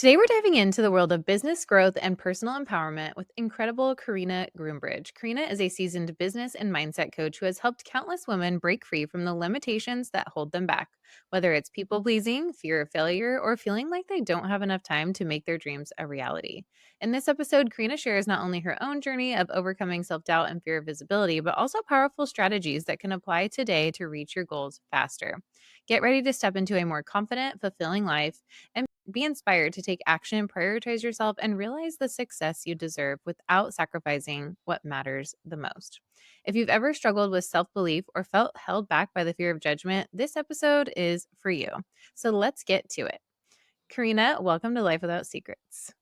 Today, we're diving into the world of business growth and personal empowerment with incredible Carina Groombridge. Carina is a seasoned business and mindset coach who has helped countless women break free from the limitations that hold them back, whether it's people pleasing, fear of failure, or feeling like they don't have enough time to make their dreams a reality. In this episode, Carina shares not only her own journey of overcoming self doubt and fear of visibility, but also powerful strategies that can apply today to reach your goals faster. Get ready to step into a more confident, fulfilling life and be inspired to take action, prioritize yourself, and realize the success you deserve without sacrificing what matters the most. If you've ever struggled with self belief or felt held back by the fear of judgment, this episode is for you. So let's get to it. Karina, welcome to Life Without Secrets.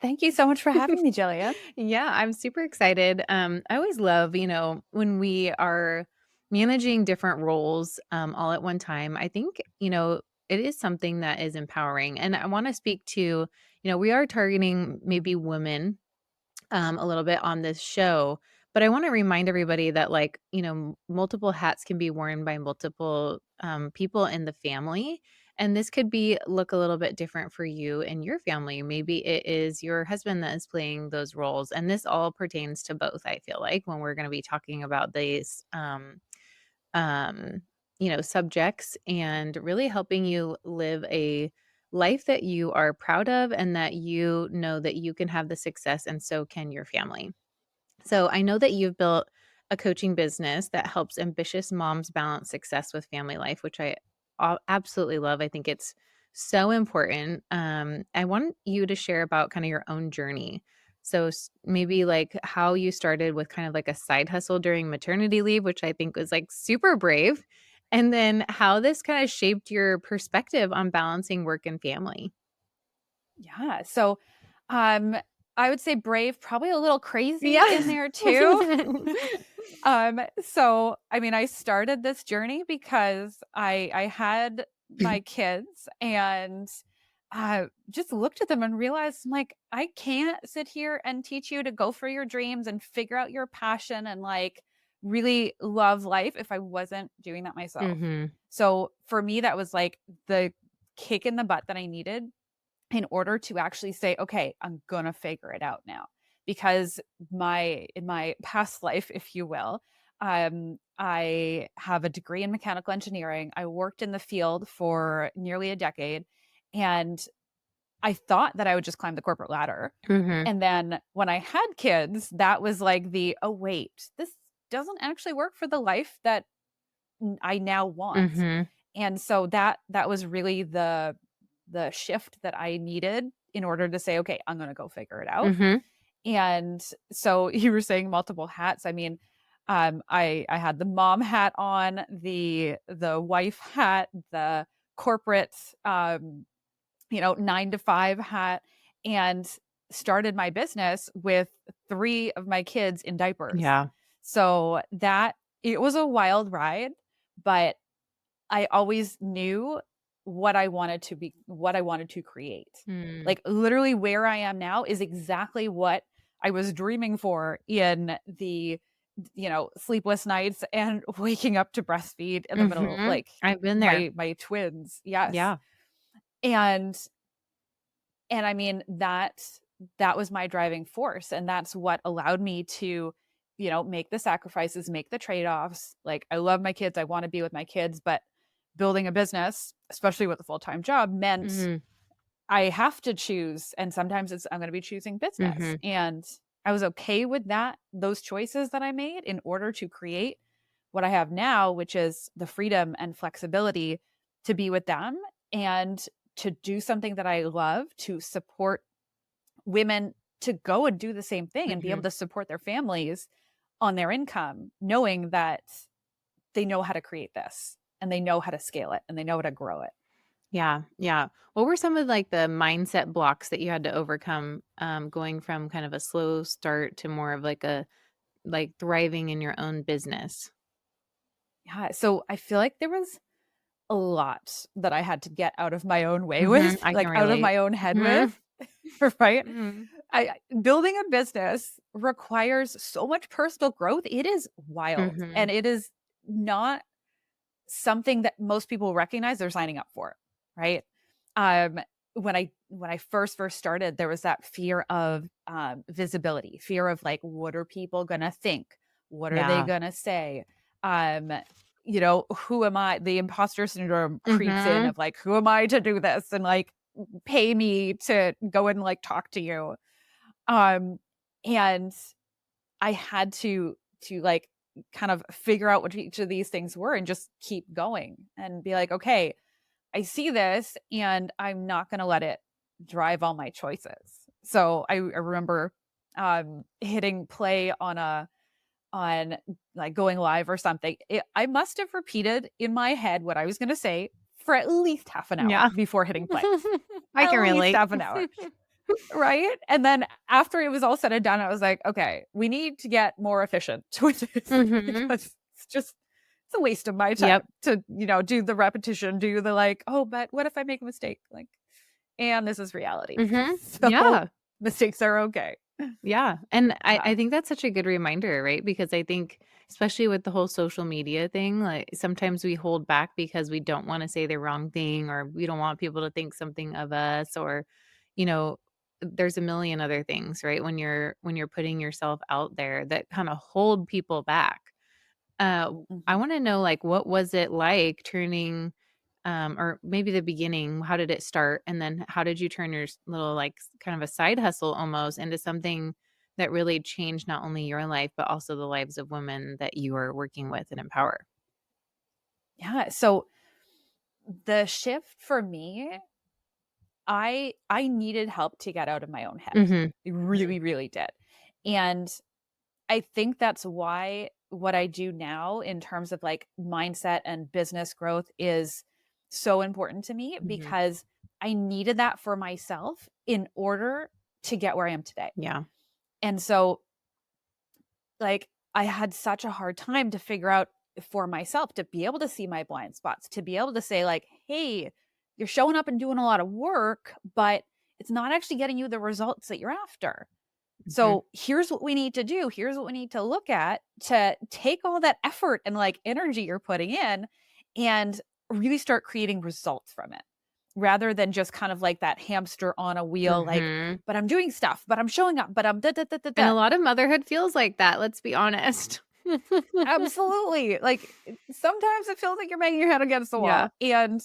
Thank you so much for having me, Jillian. Yeah, I'm super excited. I always love, when we are managing different roles all at one time. I think, it is something that is empowering. And I want to speak to, we are targeting maybe women a little bit on this show. But I want to remind everybody that, like, multiple hats can be worn by multiple people in the family. And this could be look a little bit different for you and your family. Maybe it is your husband that is playing those roles. And this all pertains to both, I feel like, when we're going to be talking about these um, subjects and really helping you live a life that you are proud of and that you know that you can have the success and so can your family. So I know that you've built a coaching business that helps ambitious moms balance success with family life, which I absolutely love. I think it's so important. I want you to share about kind of your own journey. So maybe like how you started with kind of like a side hustle during maternity leave, which I think was like super brave. And then how this kind of shaped your perspective on balancing work and family. Yeah. Um, I would say brave, probably a little crazy in Yeah. there too. I mean, I started this journey because I had my kids and just looked at them and realized, I'm like, I can't sit here and teach you to go for your dreams and figure out your passion and like really love life if I wasn't doing that myself. Hmm. So for me, that was like the kick in the butt that I needed in order to actually say, okay, I'm gonna figure it out now. Because in my past life, if you will, I have a degree in mechanical engineering. I worked in the field for nearly a decade, and I thought that I would just climb the corporate ladder. Hmm. And then when I had kids, that was like oh wait, this doesn't actually work for the life that I now want. Hmm. And so that was really the shift that I needed in order to say, okay, I'm going to go figure it out. Hmm. And so you were saying multiple hats. I mean, I had the mom hat on, the wife hat, the corporate, 9 to 5 hat, and started my business with 3 of my kids in diapers. Yeah. So that it was a wild ride, but I always knew what I wanted to create. Mm. Like literally where I am now is exactly what I was dreaming for in the sleepless nights and waking up to breastfeed in the middle Mhm. like I've been there. my twins. Yes. Yeah. And I mean that was my driving force and that's what allowed me to make the sacrifices, make the trade-offs. Like I love my kids, I want to be with my kids, but building a business, especially with a full-time job, meant Mhm. I have to choose, and sometimes I'm going to be choosing business. Mhm. And I was okay with that, those choices that I made in order to create what I have now, which is the freedom and flexibility to be with them and to do something that I love, to support women to go and do the same thing and be able Mhm. to support their families on their income, knowing that they know how to create this and they know how to scale it and they know how to grow it. Yeah, yeah. What were some of, like, the mindset blocks that you had to overcome, going from kind of a slow start to more of like thriving in your own business? Yeah. So I feel like there was a lot that I had to get out of my own way Mhm. with, I can like out of relate. my own head Mhm. with, right? Mhm. Building a business requires so much personal growth. It is wild Mhm. and it is not something that most people recognize they're signing up for, right? Um, when I first started, there was that fear of, visibility, fear of, like, what are people gonna think? What are they Yeah. gonna say? Um, who am I? The imposter syndrome creeps in Mhm. of, like, "Who am I to do this?" And, like, "Pay me to go and, like, talk to you." Um, and I had to, like, kind of figure out what each of these things were and just keep going and be like, "Okay, I see this and I'm not gonna let it drive all my choices." So I remember hitting play on like going live or something. I must have repeated in my head what I was gonna say for at least half an hour Yeah. before hitting play. I At can least relate. half an hour. Right? And then after it was all said and done, I was like, "Okay, we need to get more efficient with this Mhm. because it's a waste of my time Yep. to, do the repetition, do the like, oh, but what if I make a mistake?" Like, and this is reality. Mhm. So Yeah. mistakes are okay. Yeah, and I Yeah. think that's such a good reminder, right? Because I think especially with the whole social media thing, like, sometimes we hold back because we don't wanna say the wrong thing or we don't want people to think something of us or, you know, there's a million other things, right? When you're putting yourself out there that kinda hold people back. I Mhm. wanna know, like, what was it like turning or maybe the beginning, how did it start? And then how did you turn your little, like, kind of a side hustle almost into something that really changed not only your life, but also the lives of women that you are working with and empower? Yeah. So the shift for me, I needed help to get out of my own head. Mhm. I really, really did. And I think that's why what I do now in terms of like mindset and business growth is so important to me Mhm. because I needed that for myself in order to get where I am today. Yeah. And so, like, I had such a hard time to figure out for myself to be able to see my blind spots, to be able to say, like, hey, you're showing up and doing a lot of work, but it's not actually getting you the results that you're after. Mhm. So here's what we need to do. Here's what we need to look at to take all that effort and like energy you're putting in and really start creating results from it rather than just kind of like that hamster on a wheel, like, Mhm. but I'm doing stuff, but I'm showing up, but I'm da da da da And da. a lot of motherhood feels like that, let's be honest. Absolutely. Like sometimes it feels like you're banging your head against the Yeah. wall. And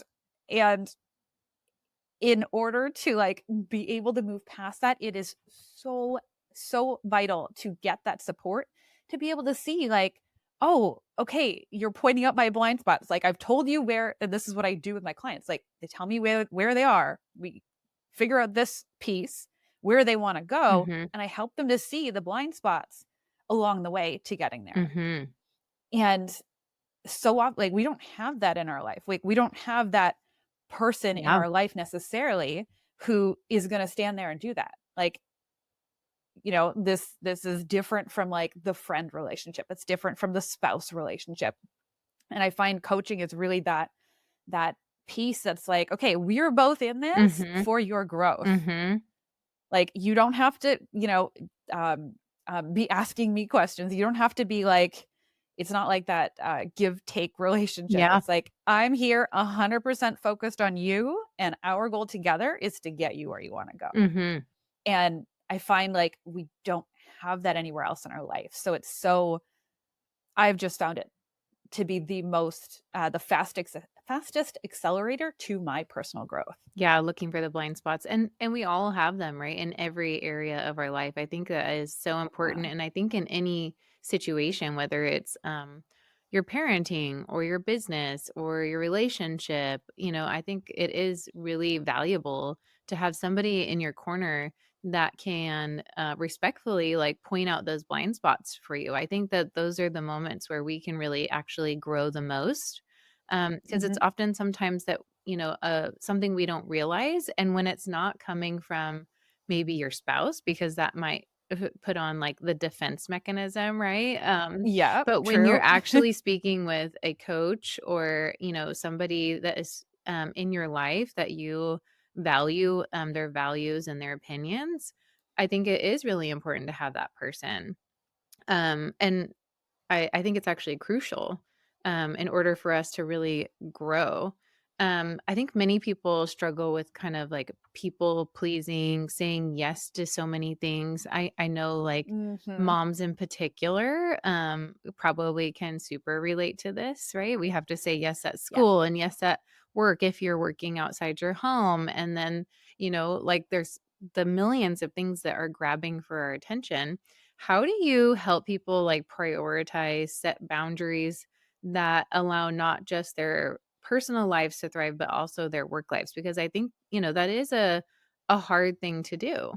in order to, like, be able to move past that, it is so, so vital to get that support to be able to see, like, "Oh, okay, you're pointing out my blind spots, like, I've told you where" and this is what I do with my clients, like, they tell me where they are, we figure out this piece, where they wanna go, Mhm. and I help them to see the blind spots along the way to getting there. Mhm. And so like, we don't have that in our life. Like, we don't have that person in Yeah. our life necessarily who is gonna stand there and do that. Like, this is different from, like, the friend relationship. It's different from the spouse relationship. And I find coaching is really that piece that's like, "Okay, we're both in this Mhm. for your growth." Mhm. Like, you don't have to, um, be asking me questions. You don't have to be like it's not like that, give take relationship. Yeah. It's like, I'm here 100% focused on you, and our goal together is to get you where you wanna go. Mhm. And I find, like, we don't have that anywhere else in our life. So it's so I've just found it to be the fastest accelerator to my personal growth. Yeah, looking for the blind spots, and we all have them, right, in every area of our life. I think that is so important, Yeah. and I think in any situation, whether it's, your parenting or your business or your relationship, I think it is really valuable to have somebody in your corner that can, respectfully, like, point out those blind spots for you. I think that those are the moments where we can really actually grow the most, because it's Mhm. often sometimes that something we don't realize. And when it's not coming from maybe your spouse, because that might put on like the defense mechanism, right? Yep, But when true. you're actually speaking with a coach or, somebody that is in your life that you value their values and their opinions, I think it is really important to have that person. And I think it's actually crucial in order for us to really grow. I think many people struggle with kind of like people pleasing, saying yes to so many things. I know like Mhm. moms in particular probably can super relate to this, right? We have to say yes at Yeah. school and yes at work if you're working outside your home. And then, like there's the millions of things that are grabbing for our attention. How do you help people like prioritize, set boundaries that allow not just their personal lives to thrive, but also their work lives? Because I think, that is a hard thing to do.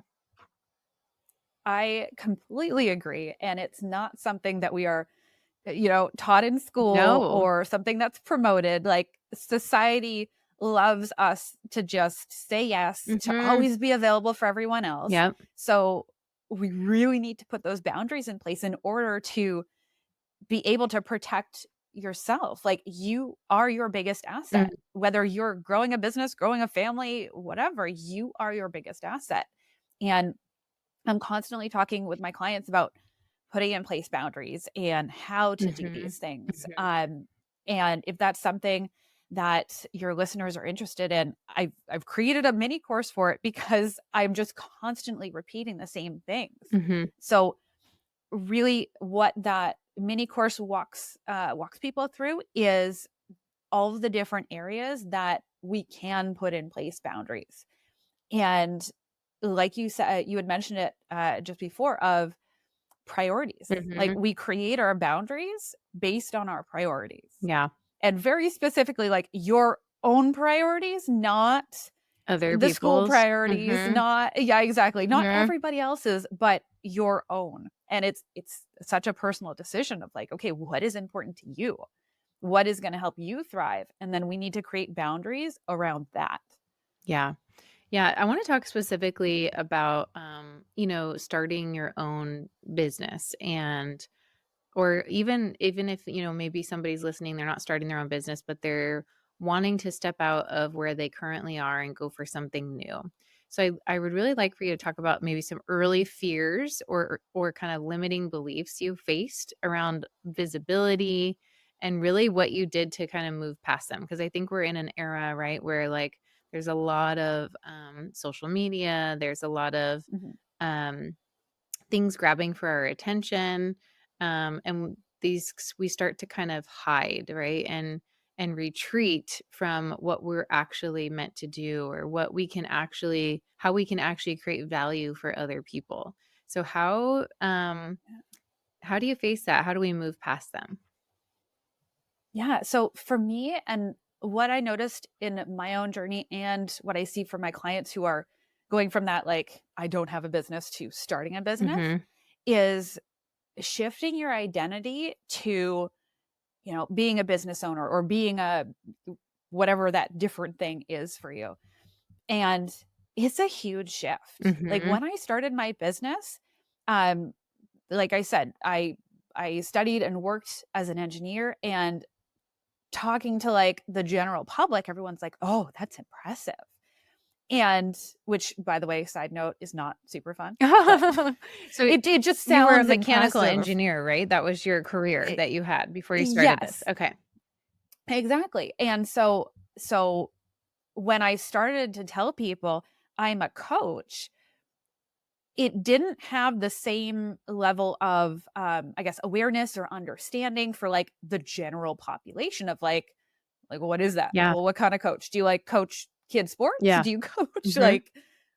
I completely agree, and it's not something that we are, taught in school No. or something that's promoted. Like, society loves us to just say yes, to Mhm. always be available for everyone else. Yep. So, we really need to put those boundaries in place in order to be able to protect yourself. Like, you are your biggest Mm, asset. Whether you're growing a business, growing a family, whatever, you are your biggest asset. And I'm constantly talking with my clients about putting in place boundaries and how to do mhm, these things. mhm, And if that's something that your listeners are interested in, I've created a mini course for it because I'm just constantly repeating the same things. mhm, So really, what that mini course walks people through is all of the different areas that we can put in place boundaries. And like you said, you had mentioned it just before of priorities. Like, mhm. we create our boundaries based on our priorities, Yeah. and very specifically, like your own priorities, not Other the school people's. priorities, Mhm, not, yeah, exactly, not mhm. everybody else's, but your own. And it's such a personal decision of like, okay, what is important to you? What is going to help you thrive? And then we need to create boundaries around that. Yeah. Yeah, I wanna talk specifically about, starting your own business and or even if, maybe somebody's listening, they're not starting their own business, but they're wanting to step out of where they currently are and go for something new. So I would really like for you to talk about maybe some early fears or kind of limiting beliefs you faced around visibility and really what you did to kind of move past them. Because I think we're in an era, right, where like there's a lot of social media, there's a lot of Mhm. um, things grabbing for our attention, and these we start to kind of hide, right, and retreat from what we're actually meant to do or what we can actually how we can actually create value for other people. So how do you face that? How do we move past them? Yeah. So for me, and what I noticed in my own journey and what I see from my clients who are going from that, like, I don't have a business to starting a business, Mhm. is shifting your identity to, being a business owner or being a whatever that different thing is for you. And it's a huge shift. Like, Mhm. when I started my business, um, like I said, I studied and worked as an engineer, and talking to like the general public, everyone's like, "Oh, that's impressive." And which, by the way, side note, is not super fun, but So it just you were a sounds mechanical impressive. engineer, right? That was your career Eh, that you had before you started this. yes, Okay. exactly. And so when I started to tell people I'm a coach, it didn't have the same level of, I guess, awareness or understanding for like the general population of like, what is that? Yeah. Well, what kind of coach? Do you like coach kid sports? Yeah. Do you coach Mhm.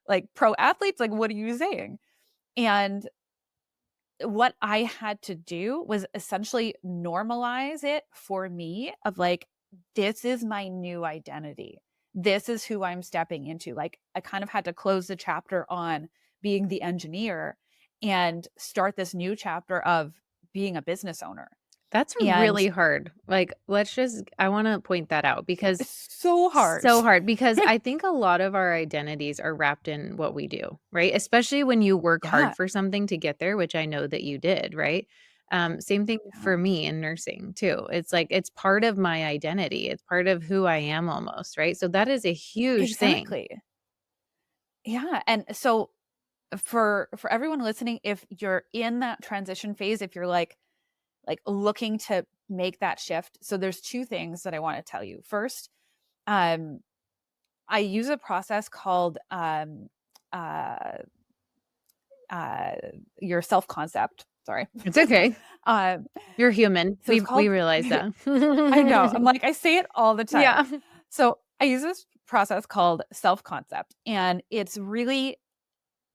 like pro athletes? Like, what are you saying? And what I had to do was essentially normalize it for me of like, this is my new identity. This is who I'm stepping into. Like, I kind of had to close the chapter on being the engineer and start this new chapter of being a business owner. That's And really hard. Like, I wanna point that out because it's so hard. so hard because I think a lot of our identities are wrapped in what we do, right? Especially when you work hard Yeah. for something to get there, which I know that you did, right? Same thing Yeah. for me in nursing too. It's like it's part of my identity. It's part of who I am almost, right? So that is a huge thing. Exactly. Yeah, and so for everyone listening, if you're in that transition phase, if you're like looking to make that shift, so there's two things that I want to tell you. First, Um, I use a process called uh, uh, your self concept. Sorry. It's okay. um, You're human. so it's We called, realize that. I know, I'm like, I say it all the time. Yeah. So I use this process called self concept, and it's really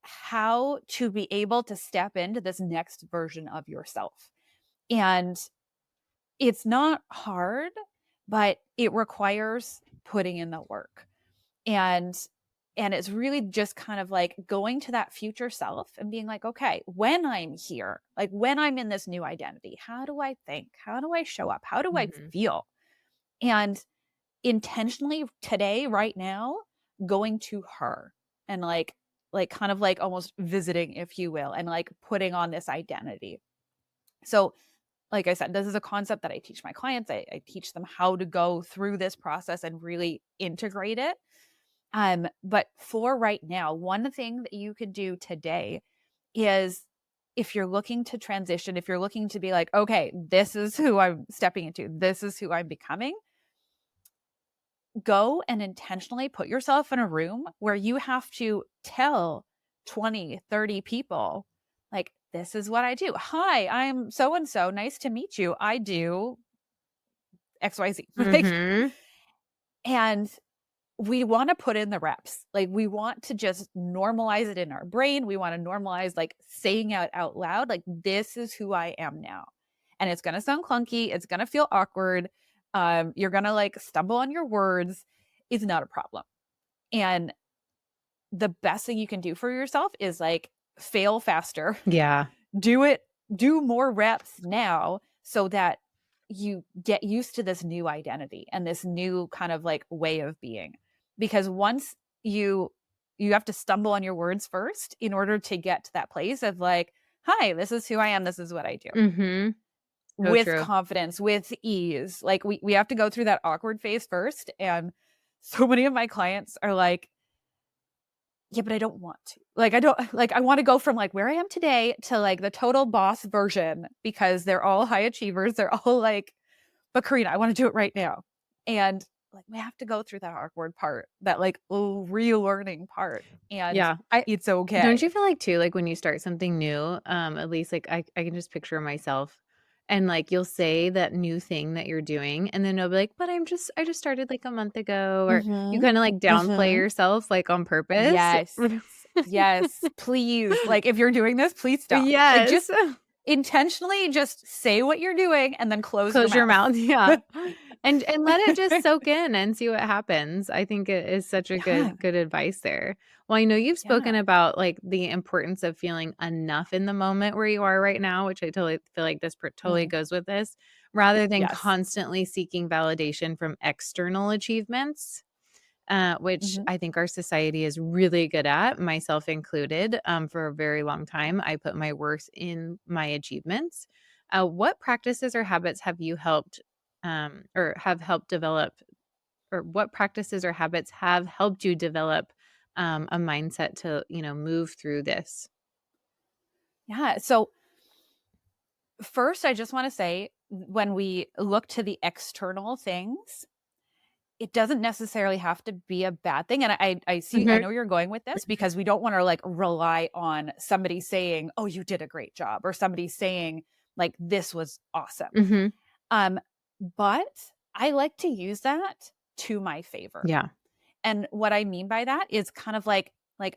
how to be able to step into this next version of yourself. And it's not hard, but it requires putting in the work. And it's really just kind of like going to that future self and being like, okay, when I'm here, like when I'm in this new identity, how do I think? How do I show up? How do I Mhm. feel? And intentionally today, right now, going to her and like kind of like almost visiting, if you will, and like putting on this identity. So like I said, this is a concept that I teach my clients. I teach them how to go through this process and really integrate it. But for right now, one thing that you could do today is, if you're looking to transition, if you're looking to be like, okay, this is who I'm stepping into, this is who I'm becoming, go and intentionally put yourself in a room where you have to tell 20, 30 people, like, this is what I do. Hi, I'm so and so. Nice to meet you. I do XYZ. Like, Mhm. and we want to put in the reps. Like, we want to just normalize it in our brain. We want to normalize like saying out loud, like, this is who I am now. And it's going to sound clunky. It's going to feel awkward. You're going to like stumble on your words. It's not a problem. And the best thing you can do for yourself is like fail faster, Yeah. do it, do more reps now so that you get used to this new identity and this new kind of like way of being. Because once you you have to stumble on your words first in order to get to that place of like, hi, this is who I am, this is what I do. Mhm. So With true. confidence, with ease. Like we have to go through that awkward phase first. And so many of my clients are like, yeah, but I don't want to. Like, I don't like, I want to go from like where I am today to like the total boss version because they're all high achievers. They're all like, but Karina, I want to do it right now. And like, we have to go through that awkward part, that like relearning part. And Yeah. I it's don't okay. you feel like too, like when you start something new, at least like I can just picture myself and like you'll say that new thing that you're doing and then they'll be like, but I just started like a month ago, or you Mm-hmm. kind of like downplay Mm-hmm. yourself like on purpose. Yes. Yes. Please. Like, if you're doing this, please stop. Like, Yes. just intentionally just say what you're doing and then close your Close your mouth. mouth, yeah. And let it just soak in and see what happens. I think it is such a Yeah. good advice there. Well, I know you've spoken Yeah. about, like, the importance of feeling enough in the moment where you are right now, which I totally feel like this totally Mm. goes with this, rather than Yes. constantly seeking validation from external achievements, which Mhm. I think our society is really good at, myself included. For a very long time, I put my worth in my achievements. What practices or habits have you helped, or have helped develop, or what practices or habits have helped you develop a mindset to, move through this? Yeah. So, first, I just want to say, when we look to the external things, it doesn't necessarily have to be a bad thing. And I see, I Mhm. know you're going with this because we don't want to like rely on somebody saying, oh, you did a great job, or somebody saying, like, this was awesome. Mhm. Um, but I like to use that to my favor. Yeah. And what I mean by that is kind of like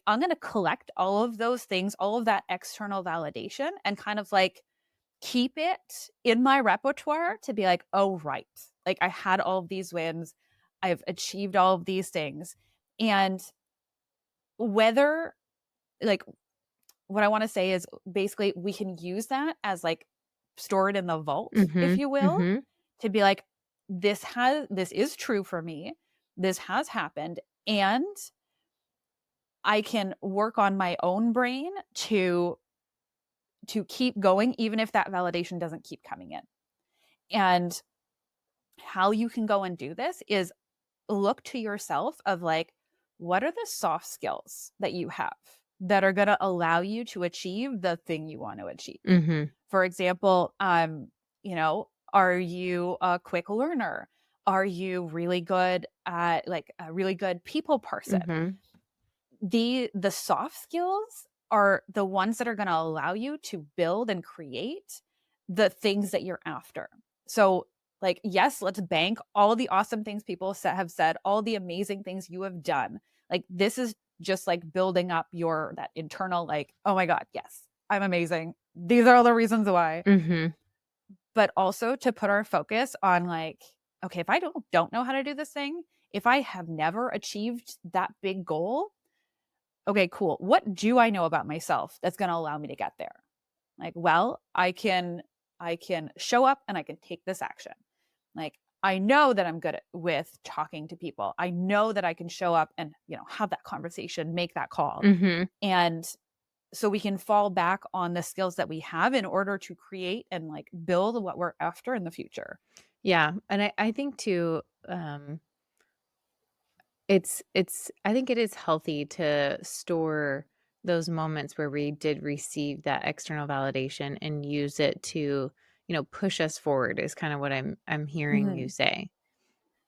I'm going to collect all of those things, all of that external validation, and kind of like keep it in my repertoire to be like, "Oh, right. Like, I had all of these wins. I've achieved all of these things." And whether like what I want to say is, basically, we can use that as like store it in the vault, if Mhm. you will, Mhm. to be like, this is true for me. This has happened, and I can work on my own brain to keep going even if that validation doesn't keep coming in. And how you can go and do this is look to yourself of like, what are the soft skills that you have that are going to allow you to achieve the thing you want to achieve? Mhm. For example, are you a quick learner? Are you really good at, like, a really good people person? Mhm. The soft skills are the ones that are gonna allow you to build and create the things that you're after. So, like, yes, let's bank all the awesome things people have said, all the amazing things you have done. Like, this is just like building up your that internal, like, oh my God, yes, I'm amazing. These are all the reasons why. Mhm. But also to put our focus on, like, okay, if I don't know how to do this thing, if I have never achieved that big goal, okay, cool. What do I know about myself that's going to allow me to get there? Like, well, I can show up and I can take this action. Like, I know that I'm good with talking to people. I know that I can show up and, have that conversation, make that call. Mhm. And so we can fall back on the skills that we have in order to create and, like, build what we're after in the future. Yeah, and I think too, it's I think it is healthy to store those moments where we did receive that external validation and use it to, push us forward is kind of what I'm hearing you Mhm. say.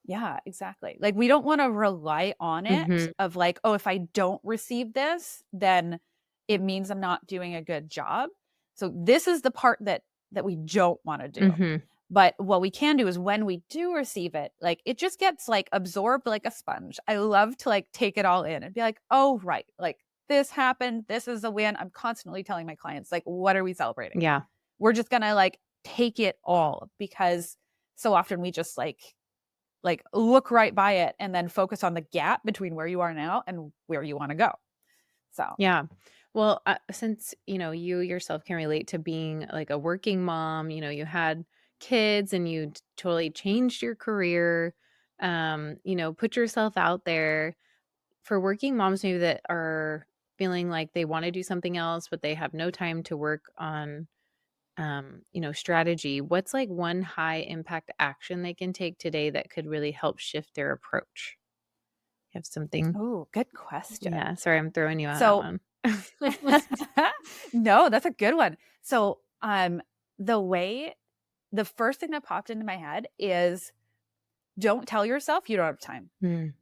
Yeah, exactly. Like, we don't wanna rely on it Mhm. of, like, "Oh, if I don't receive this, then it means I'm not doing a good job." So this is the part that we don't wanna do. Mhm. But what we can do is when we do receive it, like, it just gets, like, absorbed like a sponge. I love to, like, take it all in and be like, "Oh, right, like, this happened, this is a win." I'm constantly telling my clients, like, "What are we celebrating?" Yeah. We're just gonna, like, take it all because so often we just, look right by it and then focus on the gap between where you are now and where you wanna go. So Yeah. Well, since, you yourself can relate to being like a working mom, you had kids and you totally changed your career, put yourself out there for working moms maybe that are feeling like they want to do something else, but they have no time to work on, strategy. What's like one high impact action they can take today that could really help shift their approach? You have something? ooh, good question. Yeah. Sorry, I'm throwing you out So that one. no, that's a good one. So, the way the first thing that popped into my head is don't tell yourself you don't have time Mm.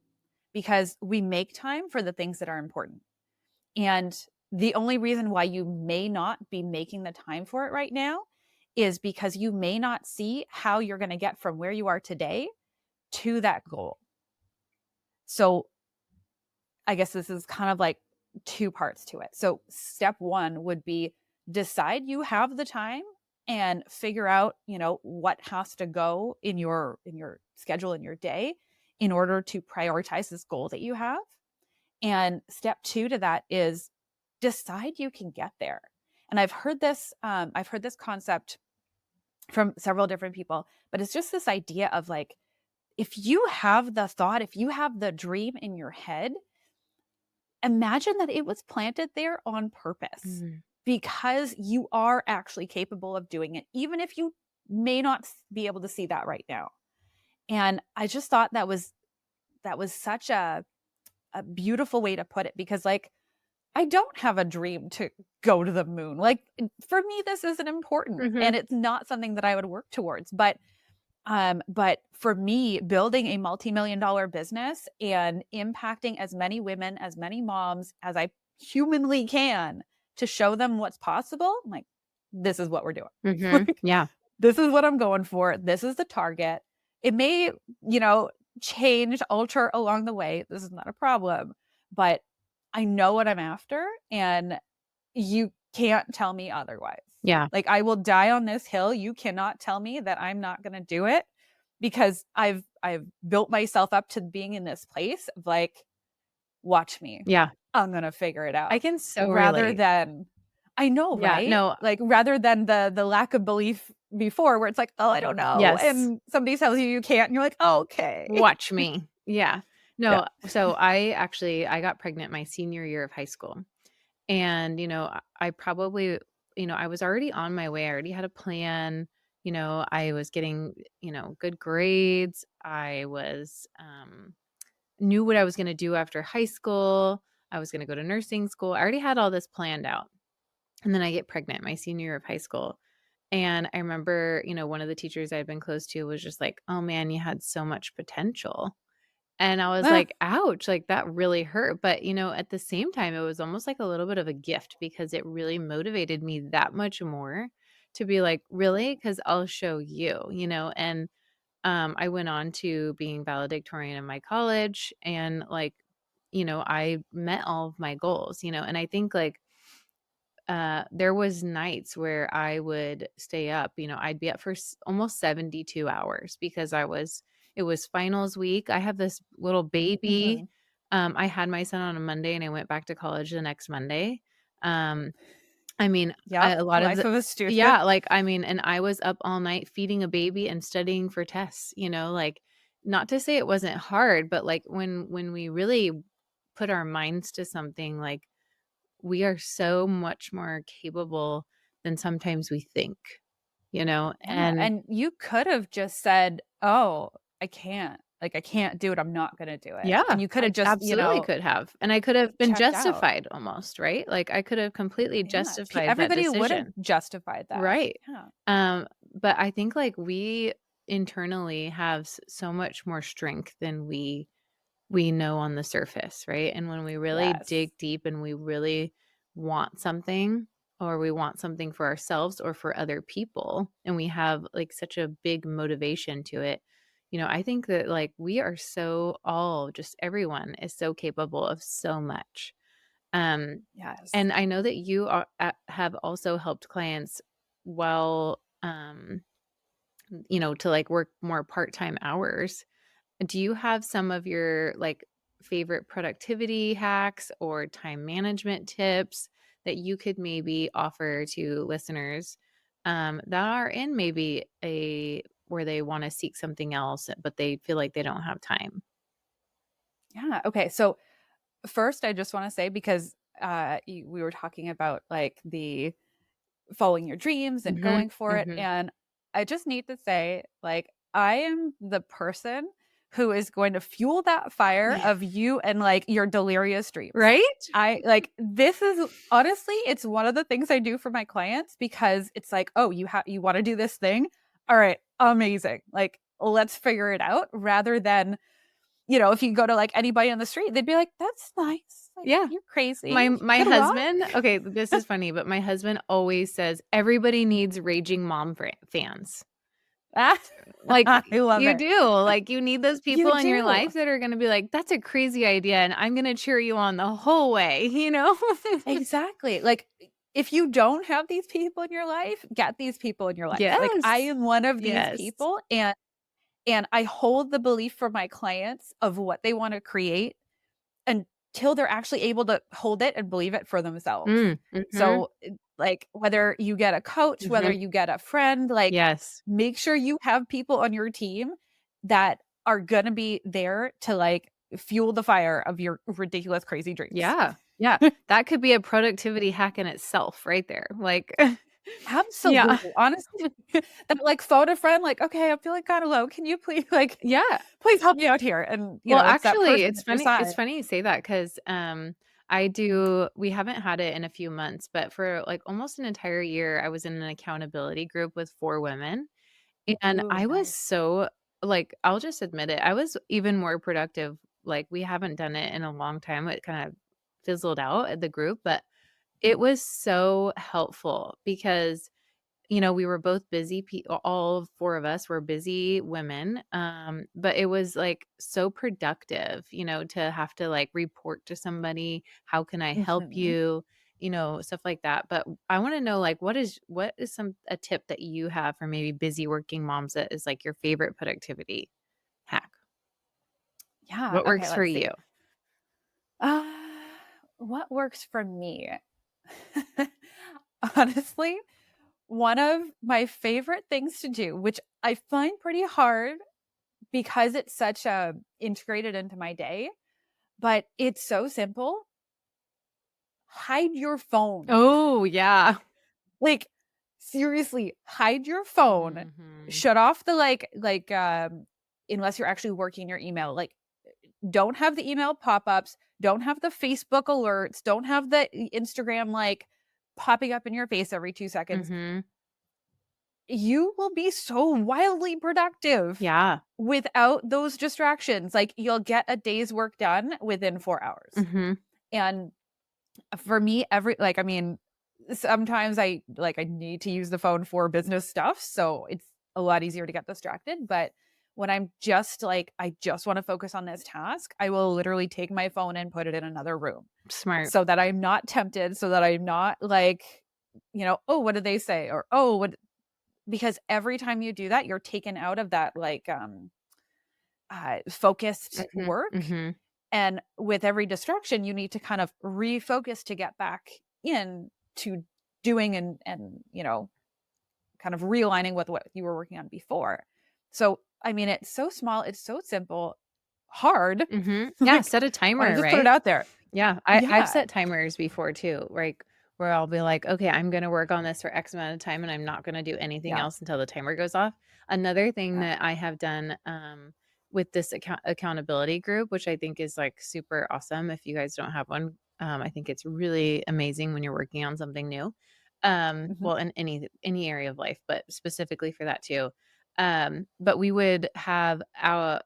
because we make time for the things that are important. And the only reason why you may not be making the time for it right now is because you may not see how you're going to get from where you are today to that goal. So, I guess this is kind of like two parts to it. So, step one would be decide you have the time and figure out, what has to go in your schedule in your day in order to prioritize this goal that you have. And step two to that is decide you can get there. And I've heard this concept from several different people, but it's just this idea of, like, if you have the thought, if you have the dream in your head, imagine that it was planted there on purpose Mhm. because you are actually capable of doing it, even if you may not be able to see that right now. And I just thought that was such a beautiful way to put it because, like, I don't have a dream to go to the moon. Like, for me, this isn't important and Mhm. it's not something that I would work towards. But for me, building a multi-million dollar business and impacting as many women, as many moms as I humanly can to show them what's possible, I'm like, this is what we're doing. Mhm. Like, Yeah. this is what I'm going for. This is the target. It may, you know, change, alter along the way. This is not a problem, but I know what I'm after and you can't tell me otherwise. Yeah. Like, I will die on this hill. You cannot tell me that I'm not gonna do it because I've built myself up to being in this place of, like, watch me. Yeah. I'm gonna figure it I out. can so Rather relate. than I know, Yeah. right? No. Like, rather than the lack of belief before where it's like, "Oh, I don't know," Yes. and somebody tells you you can't, and you're like, "Okay." Watch me. Yeah. Yeah. No, so I got pregnant my senior year of high school. And, I probably, I was already on my way. I already had a plan. I was getting, good grades. I was knew what I was going to do after high school. I was going to go to nursing school. I already had all this planned out. And then I get pregnant my senior year of high school. And I remember, one of the teachers I had been close to was just like, "Oh man, you had so much potential." And I was Ah, like, "Ouch," like, that really hurt, but, at the same time, it was almost like a little bit of a gift because it really motivated me that much more to be like, "Really? 'Cause I'll show you," and, I went on to being valedictorian in my college and, like, I met all of my goals, and I think, like, there was nights where I would stay up, I'd be up for almost 72 hours because it was finals week. I have this little baby. mhm. I had my son on a Monday and I went back to college the next Monday. Um, I mean, Yep, a lot of life the of a student. yeah, like, and I was up all night feeding a baby and studying for tests, like, not to say it wasn't hard, but, like, when we really put our minds to something, like, we are so much more capable than sometimes we think, Yeah, and and you could have just said, "Oh, I can't. Like, I can't do it. I'm not gonna do it." yeah, And you could have I just, absolutely could have, and I could have been checked out. justified almost, right? Like, I could have completely Yeah, justified that everybody would have decision. justified that. Right. Yeah. But I think, like, we internally have so much more strength than we know on the surface, right? And when we really Yes. dig deep and we really want something, or we want something for ourselves or for other people, and we have like such a big motivation to it, I think that like we are so all just everyone is so capable of so much. Um, Yes. and I know that you have also helped clients while, to like work more part time hours. Do you have some of your, like, favorite productivity hacks or time management tips that you could maybe offer to listeners, that are in maybe a where they wanna seek something else, but they feel like they don't have time? Yeah, okay, so first, I just wanna say because, we were talking about, like, the following your dreams and Mhm, going for it, mhm. and I just need to say, like, I am the person who is going to fuel that fire of you and, like, your delirious dreams. Right? This is honestly, it's one of the things I do for my clients because it's like, "Oh, you wanna do this thing? Alright, amazing. Like, let's figure it out," rather than, if you go to, like, anybody on the street, they'd be like, "That's nice. Like, Yeah. you're My crazy. my Good luck." husband okay, this is funny, but my husband always says, "Everybody needs raging mom fans." Ah, Like, I love you it. do, like, you need those You people in your do. life that are gonna be like, "That's a crazy idea, and I'm gonna cheer you on the whole way," you know? Exactly. Like, if you don't have these people in your life, get these people in your life. Like, I Yes. am one of these Yes. people, and I hold the belief for my clients of what they wanna create until they're actually able to hold it and believe it for themselves. Mhm, So, like, whether you get a coach, whether mhm. you get a friend, like, Yes. make sure you have people on your team that are gonna be there to, like, fuel the fire of your ridiculous, crazy dreams. Yeah, yeah. That could be a productivity hack in itself right there, like yeah. Absolutely, honestly, that, like, phone a friend, like, "Okay, I'm feeling kinda low, can you please, like, Yeah. please help me out here?" And, Well, it's that actually, person at your it's side. funny you say that 'cause, we haven't had it in a few months, but for, like, almost an entire year, I was in an accountability group with 4 women. And Ooh, I was nice. so like, I'll just admit it, I was even more productive, like, we haven't done it in a long time, it kind of fizzled out at the group, but it was so helpful because, we were both busy all 4 of us were busy women, but it was, like, so productive, to have to, like, report to somebody, "How can I help Mhm. you?" Stuff like that, but I wanna know, like, what is a tip that you have for maybe busy working moms that is, like, your favorite productivity hack? Yeah, What okay, works for let's you? see. Uh, what works for me? Honestly, one of my favorite things to do, which I find pretty hard because it's such a integrated into my day, but it's so simple, hide your phone. Oh, yeah. Like, seriously, hide your phone, Mhm. shut off the, unless you're actually working your email, like, don't have the email pop-ups, don't have the Facebook alerts, don't have the Instagram, like, popping up in your face every 2 seconds. Mhm. you will be so wildly productive Yeah. without those distractions. Like, you'll get a day's work done within 4 hours. Mhm. And for me, I mean, sometimes I need to use the phone for business stuff, so it's a lot easier to get distracted, but when I'm just like, I just wanna focus on this task, I will literally take my phone and put it in another room Smart. so that I'm not tempted, so that I'm not like, "Oh, what did they say?" Or, "Oh, what," because every time you do that, you're taken out of that, like, focused Mhm. work, Mhm. and with every distraction, you need to kind of refocus to get back in to doing and, kind of realigning with what you were working on before. So, I mean, it's so small, it's so simple, hard. Mhm. Yeah, Like, set a wanna timer, just put it right? out there. Yeah, I've Yeah. set timers before too, like, where I'll be like, "Okay, I'm gonna work on this for X amount of time, and I'm not gonna do anything Yeah. else until the timer goes off." Another thing Yeah. that I have done, with this accountability group, which I think is, like, super awesome if you guys don't have one, I think it's really amazing when you're working on something new. Mhm. Well, in any area of life, but specifically for that too. But we would have our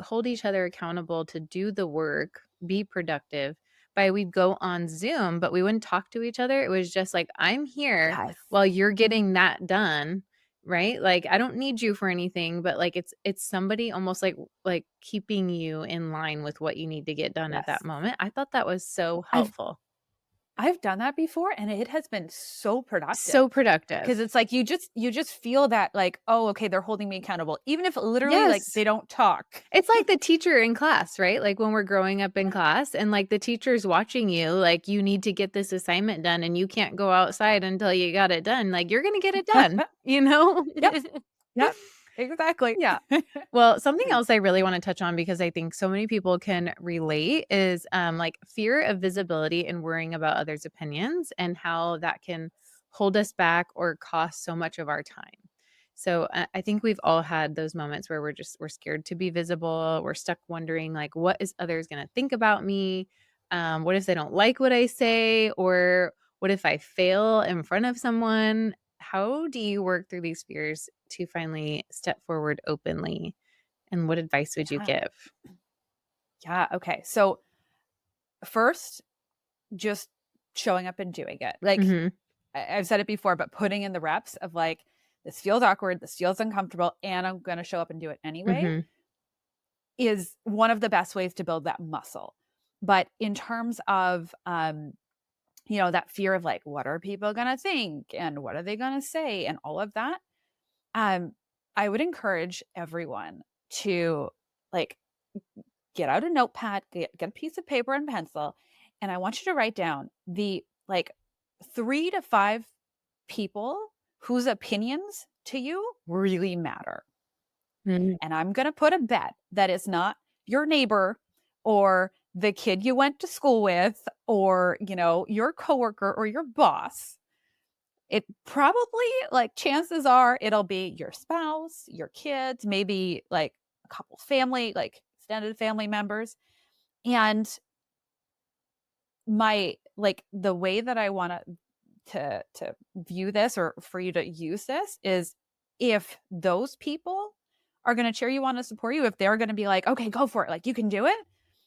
hold each other accountable to do the work, be productive, by we'd go on Zoom, but we wouldn't talk to each other. It was just like, "I'm here Yes. while you're getting that done," right? Like, "I don't need you for anything," but, like, it's somebody almost like keeping you in line with what you need to get done at that Yes. moment. I thought that was so I've helpful. I've done that before, and it has been so productive. So Because productive. it's like you just feel that, like, "Oh, okay, they're holding me accountable," even if literally, like, Yes. they don't talk. It's like the teacher in class, right? Like, when we're growing up in class and, like, the teacher's watching you, like, "You need to get this assignment done, and you can't go outside until you got it done." Like, "You're gonna get it done," you know? Yep, yep, exactly. Yeah. Well, something else I really wanna touch on because I think so many people can relate is, like, fear of visibility and worrying about others' opinions and how that can hold us back or cost so much of our time. So, I think we've all had those moments where we're scared to be visible, we're stuck wondering, like, "What is others gonna think about me? What if they don't like what I say? Or what if I fail in front of someone?" How do you work through these fears to finally step forward openly, and what advice would you Yeah, give? yeah, okay. So, first, just showing up and doing it. Like, Mhm, I've said it before, but putting in the reps of, like, "This feels awkward, this feels uncomfortable, and I'm gonna show up and do it anyway," mhm. is one of the best ways to build that muscle. But in terms of, that fear of, like, what are people gonna think, and what are they gonna say, and all of that, um, I would encourage everyone to, like, get out a notepad, get a piece of paper and pencil, and I want you to write down the, like, 3 to 5 people whose opinions to you really matter. Mm, And I'm going to put a bet that it's not your neighbor or the kid you went to school with or, your coworker or your boss. It probably, like, chances are it'll be your spouse, your kids, maybe like a couple family, like extended family members. And the way that I want to view this or for you to use this is, if those people are going to cheer you on and support you, if they're going to be like, "Okay, go for it, like, you can do it,"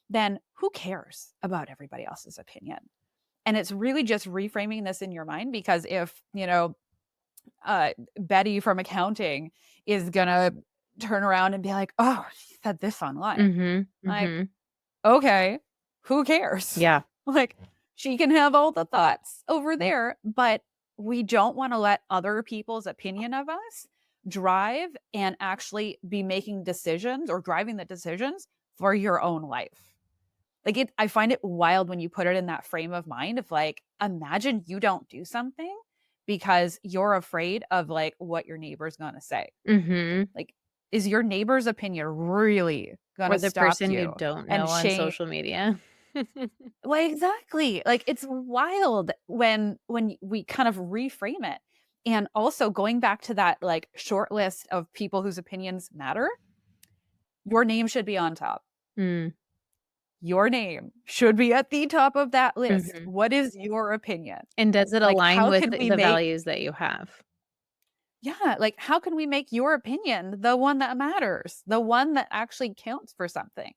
then who cares about everybody else's opinion? And it's really just reframing this in your mind, because if, Betty from accounting is going to turn around and be like, "Oh, she said this online." mhm, Like, mhm. okay, who cares? Yeah. Like, she can have all the thoughts over there, but we don't wanna let other people's opinion of us drive and actually be making decisions or driving the decisions for your own life. Like, I find it wild when you put it in that frame of mind of, like, imagine you don't do something because you're afraid of, like, what your neighbor's gonna say. Mhm. Like, is your neighbor's opinion really Or gonna the stop person you you don't and know on social media. Well, exactly. Like, it's wild when we kind of reframe it. And also going back to that, like, short list of people whose opinions matter, your name should be on top. Mm, Your name should be at the top of that list. mhm. What is your opinion? And does it Like, align how with could we the make values that you have? Yeah, like, how can we make your opinion the one that matters, the one that actually counts for something?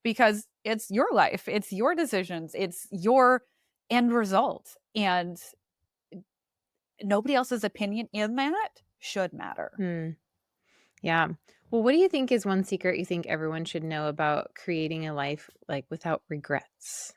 Because it's your life, it's your decisions, it's your end result, and nobody else's opinion in that should matter. Hmm. Yeah. Well, what do you think is one secret you think everyone should know about creating a life like without regrets?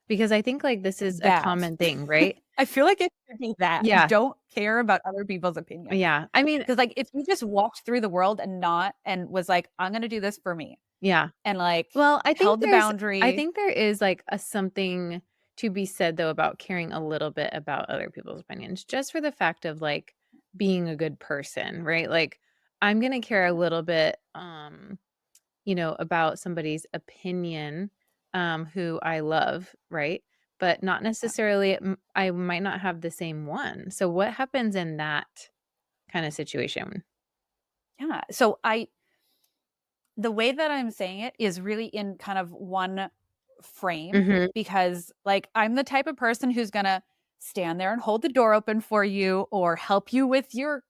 Because I think like this is a That. common thing, right? I feel like it should be that. Yeah. Don't care about other people's opinions. Yeah. I mean, Because, like, if you just walked through the world and was like, "I'm gonna do this for me," yeah. and, like, Well, held the I boundary. think there is like a something to be said though about caring a little bit about other people's opinions just for the fact of like being a good person, right? Like I'm going to care a little bit about somebody's opinion who I love, right? But not necessarily I might not have the same one. So what happens in that kind of situation? Yeah, so I the way that I'm saying it is really in kind of one frame Mhm. because, like, I'm the type of person who's gonna stand there and hold the door open for you or help you with your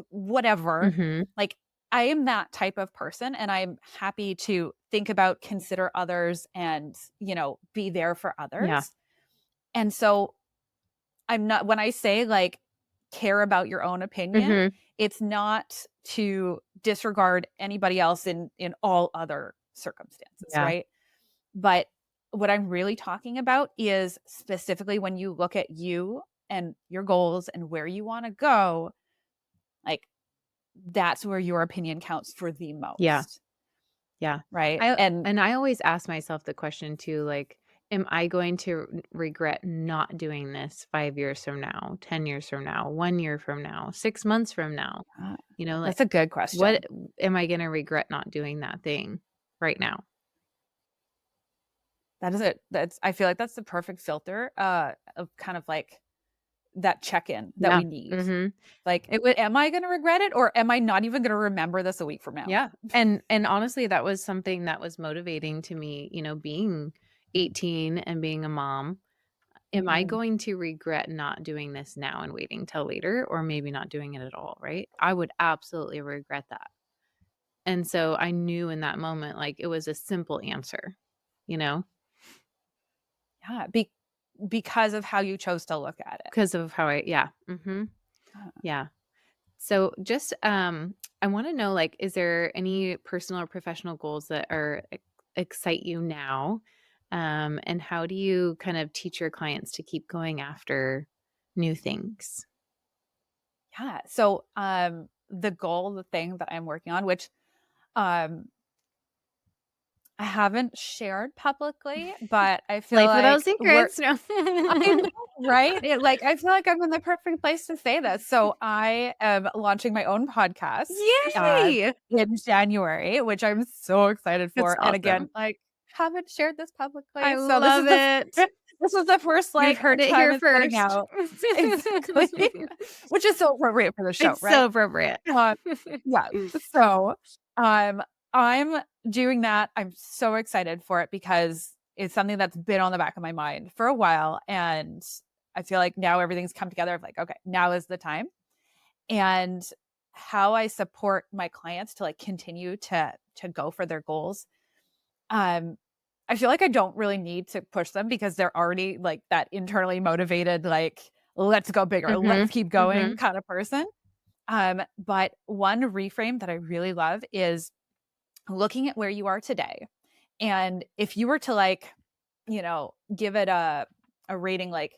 whatever. Mhm. Like, I am that type of person, and I'm happy to think about, consider others, and, be there for Yeah. others. And so I'm not when I say, like, care about your own opinion, Mhm. it's not to disregard anybody else in all other circumstances, Yeah. right? But what I'm really talking about is specifically when you look at you and your goals and where you wanna go, like, that's where your opinion counts for the Yeah. most, Yeah. right? I And and I always ask myself the question too, like, am I going to regret not doing this 5 years from now, 10 years from now, 1 year from now, 6 months from now? uh, Like, that's a good what question. am I gonna regret not doing that thing right now? That is it. That's I feel like that's the perfect filter, of kind of like that check-in that Yeah. we need. Mhm. Like, It would am I gonna regret it or am I not even gonna remember this a week from now? Yeah. And honestly, that was something that was motivating to me, being 18 and being a mom. Am I Mhm. going to regret not doing this now and waiting till later or maybe not doing it at all, right? I would absolutely regret that. And so I knew in that moment, like, it was a simple answer, you know, Yeah, because of how you chose to look at it. because of how yeah. Uh, Yeah. So just, I wanna know, like, is there any personal or professional goals that excite you now? And how do you kind of teach your clients to keep going after new things? yeah, so, the goal, the thing that I'm working on, which, um, I haven't shared publicly, but I feel Life without like secrets. No. I know, right? Like, I feel like I'm in the perfect place to say this. So I am launching my own podcast, Yay! in January, which I'm so excited That's for. And again, awesome. like, haven't shared this I publicly. So this love is it. this is the first You've like heard it time here it's getting first. out. Exactly. Which is so appropriate for the show, It's so right? appropriate. Uh, yeah. So, um, I'm doing that. I'm so excited for it because it's something that's been on the back of my mind for a while. And I feel like now everything's come together of like, okay, now is the time. And how I support my clients to like continue to go for their goals. Um, I feel like I don't really need to push them because they're already like that internally motivated, like, let's go bigger, let's Mhm. keep going Mhm. kind of person. But one reframe that I really love is looking at where you are today. And if you were to like, give it a rating like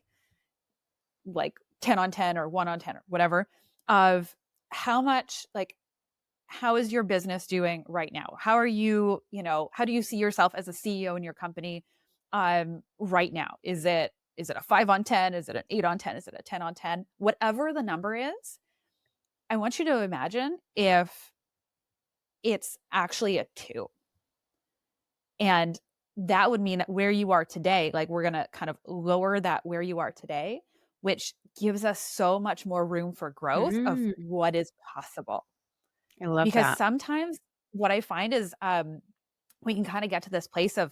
10 on 10 or 1 on 10 or whatever of how much like how is your business doing right now? How are you, how do you see yourself as a CEO in your company right now? Is it a 5 on 10? Is it an 8 on 10? Is it a 10 on 10? Whatever the number is, I want you to imagine if it's actually a 2. And that would mean that where you are today, like we're going to kind of lower that where you are today, which gives us so much more room for growth of Mm. what is possible. I love Because that. sometimes what I find is we can kind of get to this place of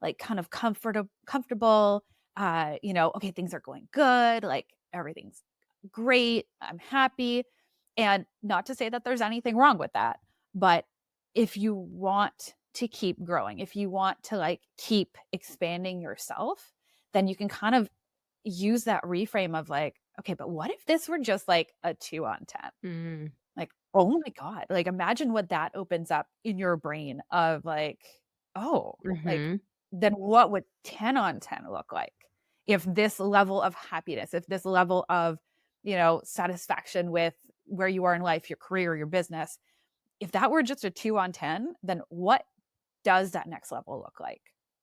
like kind of comfortable, okay, things are going good, like everything's great, I'm happy. And not to say that there's anything wrong with that, but if you want to keep growing, if you want to like keep expanding yourself, then you can kind of use that reframe of like, okay, but what if this were just like a 2 on 10? Mm. Like, oh my God, like imagine what that opens up in your brain of like, oh, like Mhm. then what would 10 on 10 look like? If this level of happiness, if this level of, satisfaction with where you are in life, your career, your business, if that were just a 2 on 10, then what does that next level look like?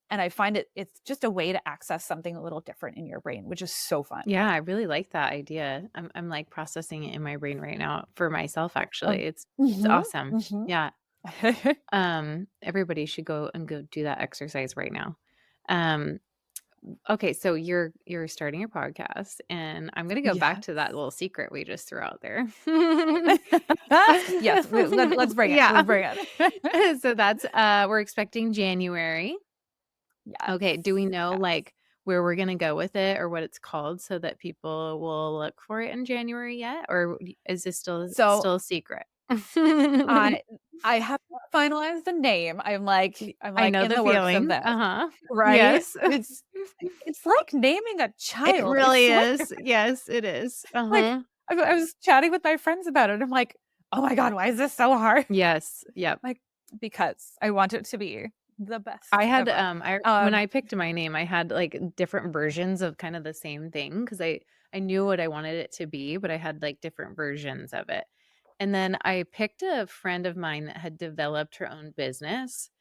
And I find it's just a way to access something a little different in your brain, which is so fun. Yeah, I really like that idea. I'm, like, processing it in my brain right now for myself, actually. Um, It's mhm, awesome. mhm. Yeah. Everybody should go do that exercise right now. Um, okay, so you're starting your podcast, and I'm gonna go back Yes. to that little secret we just threw out there. Yes, let's bring it. Yeah. Let's bring it. So that's, we're expecting January. Okay, do Yes. we know, Yes. like, where we're gonna go with it or what it's called so that people will look for it in January yet? Or is this So still a secret? I I have not finalized the name. I'm I like know in the the works of feeling. this, Uh-huh. right? Yes. It's like naming a It child, I really swear. is. Yes, it is. Like, Uh-huh. I was chatting with my friends about it. I'm like, "Oh my god, why is this so hard?" Yes, yep. Like, because I want it to be the I best had, ever. I when Um, I picked my name, I had, like, different versions of kind of the same thing because I knew what I wanted it to be, but I had, like, different versions of it. And then I picked a friend of mine that had developed her own business,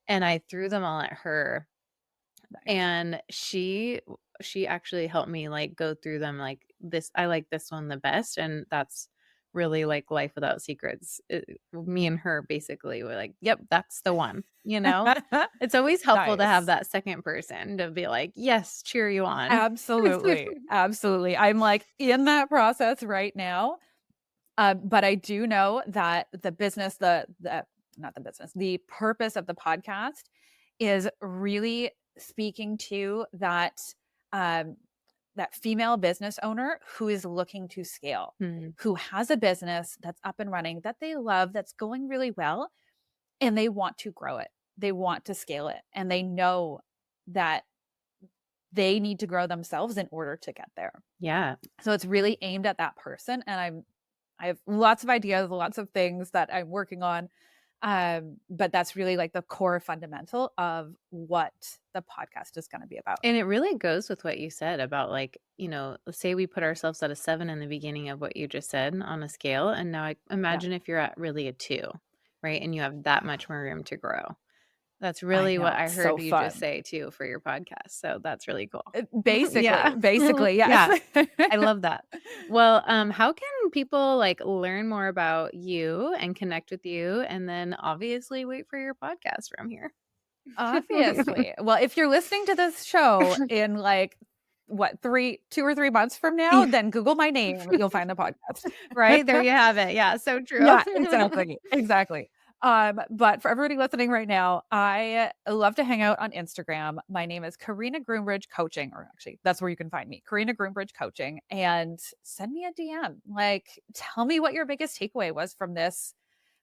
and I threw them all at her, nice. and she actually helped me, like, go through them, like, this I like this one the best, and that's really, like, Life Without Secrets. Me and her basically were like, "Yep, that's the one," you know? It's always helpful to have Nice. that second person to be like, "Yes, cheer you on." Absolutely, absolutely. I'm, like, in that process right now, but I do know that the not the business, the purpose of the podcast is really speaking to um, that female business owner who is looking to scale, Mhm. who has a business that's up and running, that they love, that's going really well, and they want to grow it. They want to scale it, and they know that they need to grow themselves in order to get there. Yeah. So it's really aimed at that person, and I have lots of ideas, lots of things that I'm working on. But that's really like the core fundamental of what the podcast is going to be about. And it really goes with what you said about, like, let's say we put ourselves at a 7 in the beginning of what you just said on a scale, and now I Yeah, imagine if you're at really a 2, right? And you have that much more room to grow. That's I really what know. I It's so heard you just fun. say too for your podcast. So that's really cool. Basically, Yeah. basically, yes. Yeah. I love that. Well, how can people, like, learn more about you and connect with you and then obviously wait for your podcast from here? Obviously. Well, if you're listening to this show in like what, 2 or 3 months from now, then Google my name. You'll find the Right? podcast. There you have it. Yeah, so true. Yeah, exactly, exactly. But for everybody listening right now, I love to hang out on Instagram. My name is Carina Groombridge Coaching, or actually, that's where you can find me, Carina Groombridge Coaching, and send me a DM. Like, tell me what your biggest takeaway was from this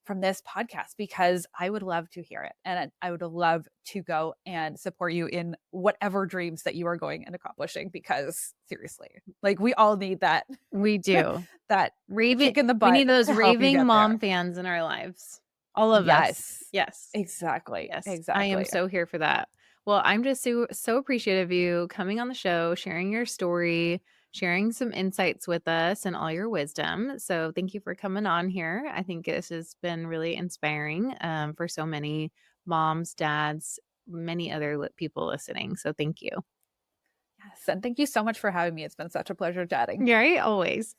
podcast because I would love to hear it, and I would love to go and support you in whatever dreams that you are going and accomplishing. Because seriously, like we all need that We do. that Raving kick in the We butt need those to help you raving get mom there. fans in our lives. All of us. Yes. Yes. Exactly, Yes. I am exactly. so here for that. Well, I'm just so appreciative of you coming on the show, sharing your story, sharing some insights with us and all your wisdom. So thank you for coming on here. I think this has been really inspiring for so many moms, dads, many other people listening. So thank you. Yes, and thank you so much for having me. It's been such a pleasure chatting. Yeah, right? Always.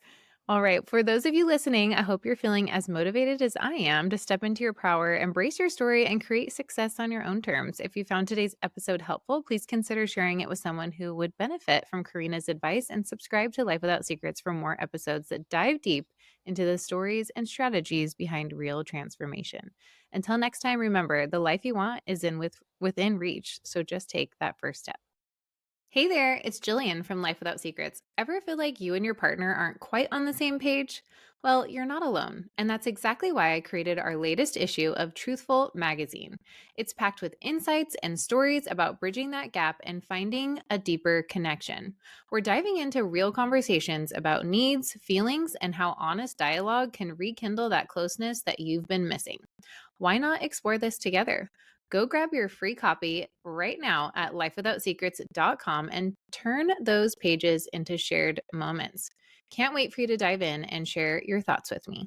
All right. For those of you listening, I hope you're feeling as motivated as I am to step into your power, embrace your story, and create success on your own terms. If you found today's episode helpful, please consider sharing it with someone who would benefit from Karina's advice and subscribe to Life Without Secrets for more episodes that dive deep into the stories and strategies behind real transformation. Until next time, remember the life you want is within reach. So just take that first step. Hey there, it's Jillian from Life Without Secrets. Ever feel like you and your partner aren't quite on the same page? Well, you're not alone. And that's exactly why I created our latest issue of Truthful magazine. It's packed with insights and stories about bridging that gap and finding a deeper connection. We're diving into real conversations about needs, feelings, and how honest dialogue can rekindle that closeness that you've been missing. Why not explore this together? Go grab your free copy right now at lifewithoutsecrets.com and turn those pages into shared moments. Can't wait for you to dive in and share your thoughts with me.